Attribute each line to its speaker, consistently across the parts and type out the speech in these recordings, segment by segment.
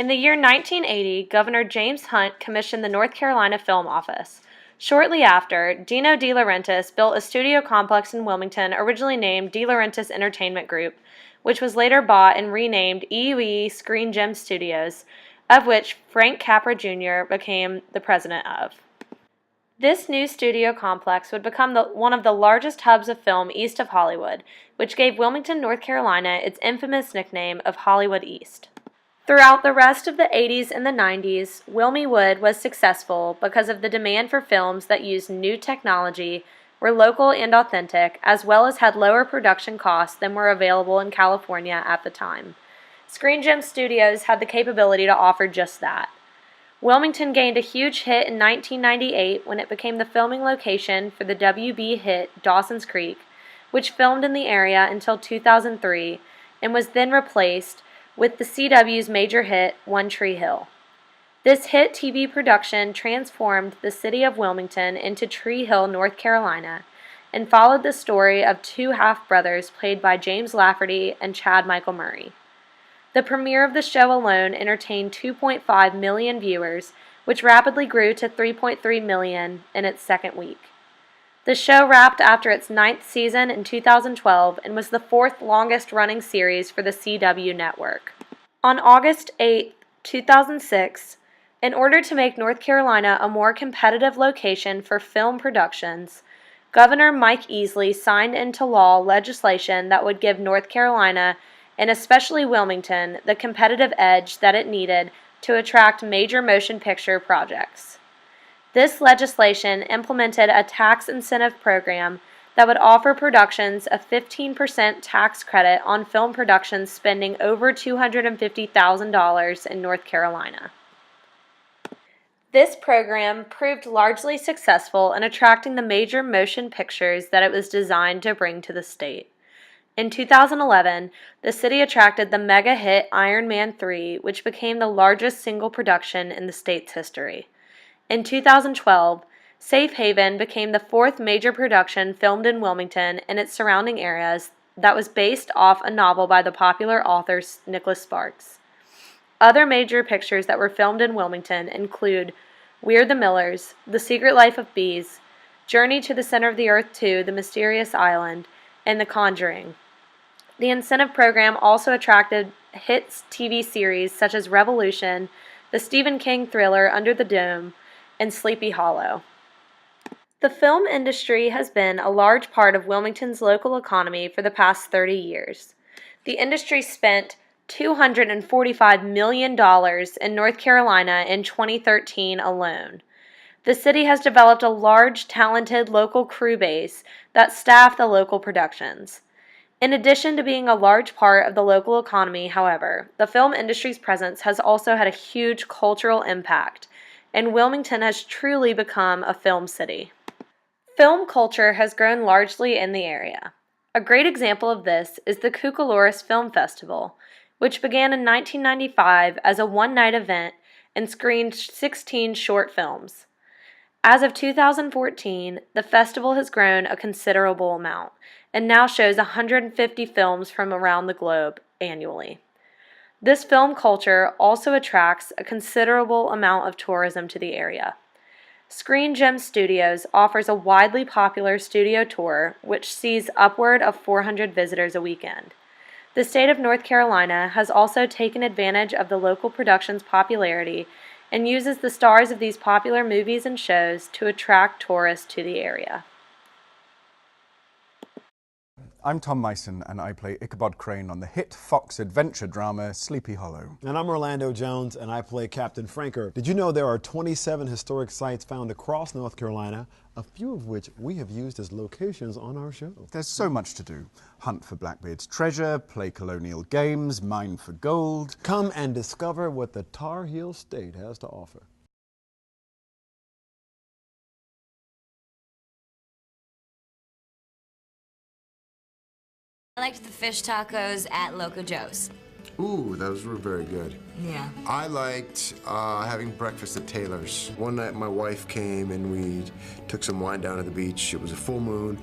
Speaker 1: In the year 1980, Governor James Hunt commissioned the North Carolina Film Office. Shortly after, Dino De Laurentiis built a studio complex in Wilmington originally named De Laurentiis Entertainment Group, which was later bought and renamed EUE Screen Gem Studios, of which Frank Capra Jr. became the president of. This new studio complex would become one of the largest hubs of film east of Hollywood, which gave Wilmington, North Carolina its infamous nickname of Hollywood East. Throughout the rest of the 80s and the 90s, Wilmy Wood was successful because of the demand for films that used new technology, were local and authentic, as well as had lower production costs than were available in California at the time. Screen Gem Studios had the capability to offer just that. Wilmington gained a huge hit in 1998 when it became the filming location for the WB hit Dawson's Creek, which filmed in the area until 2003 and was then replaced with the CW's major hit One Tree Hill. This hit TV production transformed the city of Wilmington into Tree Hill, North Carolina, and followed the story of two half-brothers played by James Lafferty and Chad Michael Murray. The premiere of the show alone entertained 2.5 million viewers, which rapidly grew to 3.3 million in its second week. The show wrapped after its 9th season in 2012 and was the 4th longest-running series for the CW network. On August 8, 2006, in order to make North Carolina a more competitive location for film productions, Governor Mike Easley signed into law legislation that would give North Carolina, and especially Wilmington, the competitive edge that it needed to attract major motion picture projects. This legislation implemented a tax incentive program that would offer productions a 15% tax credit on film productions spending over $250,000 in North Carolina. This program proved largely successful in attracting the major motion pictures that it was designed to bring to the state. In 2011, the city attracted the mega hit Iron Man 3, which became the largest single production in the state's history. In 2012, Safe Haven became the 4th major production filmed in Wilmington and its surrounding areas that was based off a novel by the popular author Nicholas Sparks. Other major pictures that were filmed in Wilmington include We're the Millers, The Secret Life of Bees, Journey to the Center of the Earth 2, The Mysterious Island, and The Conjuring. The incentive program also attracted hit TV series such as Revolution, the Stephen King thriller Under the Dome, and Sleepy Hollow. The film industry has been a large part of Wilmington's local economy for the past 30 years. The industry spent $245 million in North Carolina in 2013 alone. The city has developed a large, talented local crew base that staff the local productions. In addition to being a large part of the local economy, however, the film industry's presence has also had a huge cultural impact, and Wilmington has truly become a film city. Film culture has grown largely in the area. A great example of this is the Cucaloris Film Festival, which began in 1995 as a one-night event and screened 16 short films. As of 2014, the festival has grown a considerable amount and now shows 150 films from around the globe annually. This film culture also attracts a considerable amount of tourism to the area. Screen Gem Studios offers a widely popular studio tour which sees upward of 400 visitors a weekend. The state of North Carolina has also taken advantage of the local production's popularity and uses the stars of these popular movies and shows to attract tourists to the area.
Speaker 2: I'm Tom Meissen, and I play Ichabod Crane on the hit Fox adventure drama Sleepy Hollow.
Speaker 3: And I'm Orlando Jones, and I play Captain Franker. Did you know there are 27 historic sites found across North Carolina, a few of which we have used as locations on our show?
Speaker 2: There's so much to do. Hunt for Blackbeard's treasure, play colonial games, mine for gold.
Speaker 3: Come and discover what the Tar Heel State has to offer.
Speaker 4: I liked the fish tacos at Loco Joe's.
Speaker 5: Ooh, those were very good.
Speaker 4: Yeah.
Speaker 5: I liked having breakfast at Taylor's. One night my wife came and we took some wine down at the beach. It was a full moon.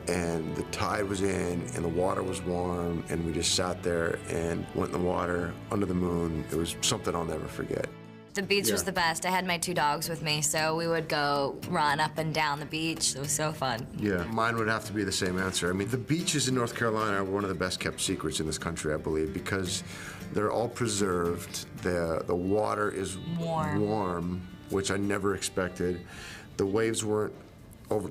Speaker 5: and the tide was in and the water was warm, and we just sat there and went in the water under the moon. It was something I'll never forget.
Speaker 4: The beach was the best. I had my 2 dogs with me, so we would go run up and down the beach. It was so fun.
Speaker 5: Yeah, mine would have to be the same answer. I mean, the beaches in North Carolina are one of the best kept secrets in this country, I believe, because they're all preserved. The water is warm, which I never expected. The waves weren't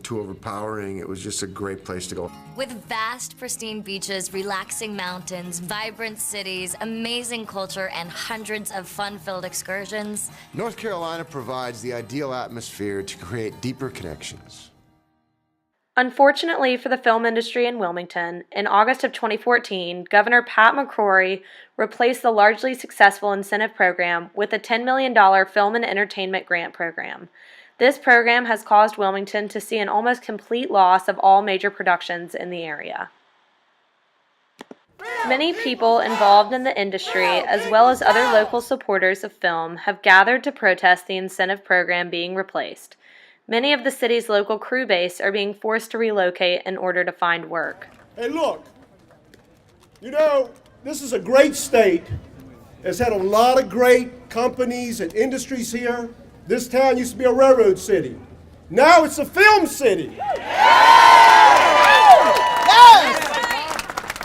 Speaker 5: too overpowering. It was just a great place to go.
Speaker 4: With vast, pristine beaches, relaxing mountains, vibrant cities, amazing culture, and hundreds of fun-filled excursions,
Speaker 5: North Carolina provides the ideal atmosphere to create deeper connections.
Speaker 1: Unfortunately for the film industry in Wilmington, in August of 2014, Governor Pat McCrory replaced the largely successful incentive program with a $10 million film and entertainment grant program. This program has caused Wilmington to see an almost complete loss of all major productions in the area. Many people involved in the industry, as well as other local supporters of film, have gathered to protest the incentive program being replaced. Many of the city's local crew base are being forced to relocate in order to find work.
Speaker 6: Hey, look, you know, this is a great state. It's had a lot of great companies and industries here. This town used to be a railroad city. Now it's a film city.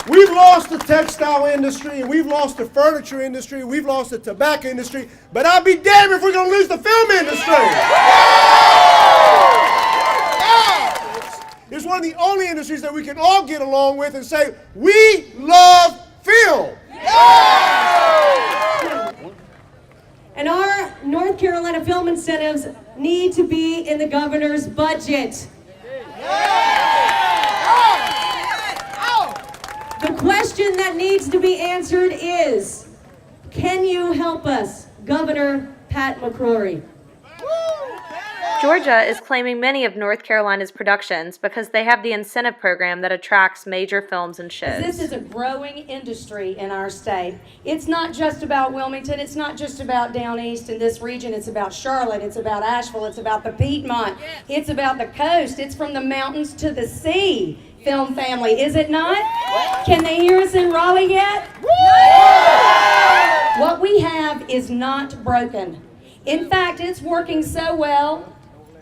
Speaker 6: We've lost the textile industry, and we've lost the furniture industry, and we've lost the tobacco industry, but I'll be damned if we're going to lose the film industry. It's one of the only industries that we can all get along with and say, we love film.
Speaker 7: And our North Carolina film incentives need to be in the governor's budget. The question that needs to be answered is, can you help us, Governor Pat McCrory?
Speaker 1: Georgia is claiming many of North Carolina's productions because they have the incentive program that attracts major films and shows.
Speaker 7: This is a growing industry in our state. It's not just about Wilmington, it's not just about down east in this region, it's about Charlotte, it's about Asheville, it's about the Piedmont, it's about the coast, it's from the mountains to the sea. Film family, is it not? Can they hear us in Raleigh yet? What we have is not broken. In fact, it's working so well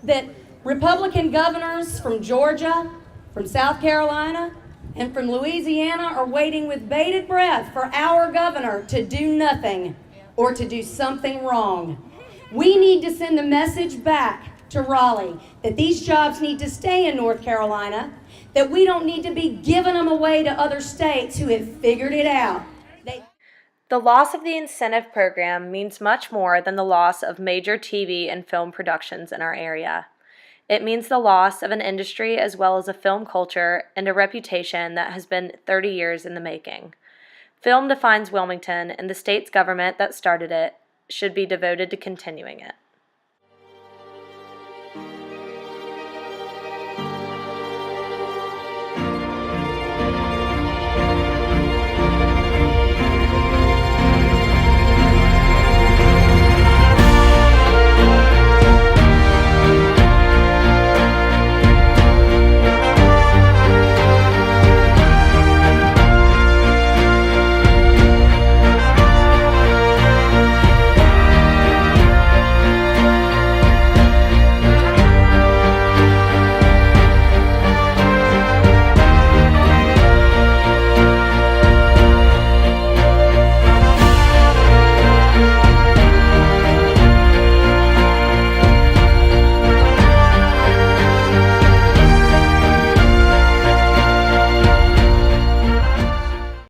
Speaker 7: that Republican governors from Georgia, from South Carolina, and from Louisiana are waiting with bated breath for our governor to do nothing or to do something wrong. We need to send a message back to Raleigh that these jobs need to stay in North Carolina, that we don't need to be giving them away to other states who have figured it out.
Speaker 1: The loss of the incentive program means much more than the loss of major TV and film productions in our area. It means the loss of an industry as well as a film culture and a reputation that has been 30 years in the making. Film defines Wilmington, and the state's government that started it should be devoted to continuing it.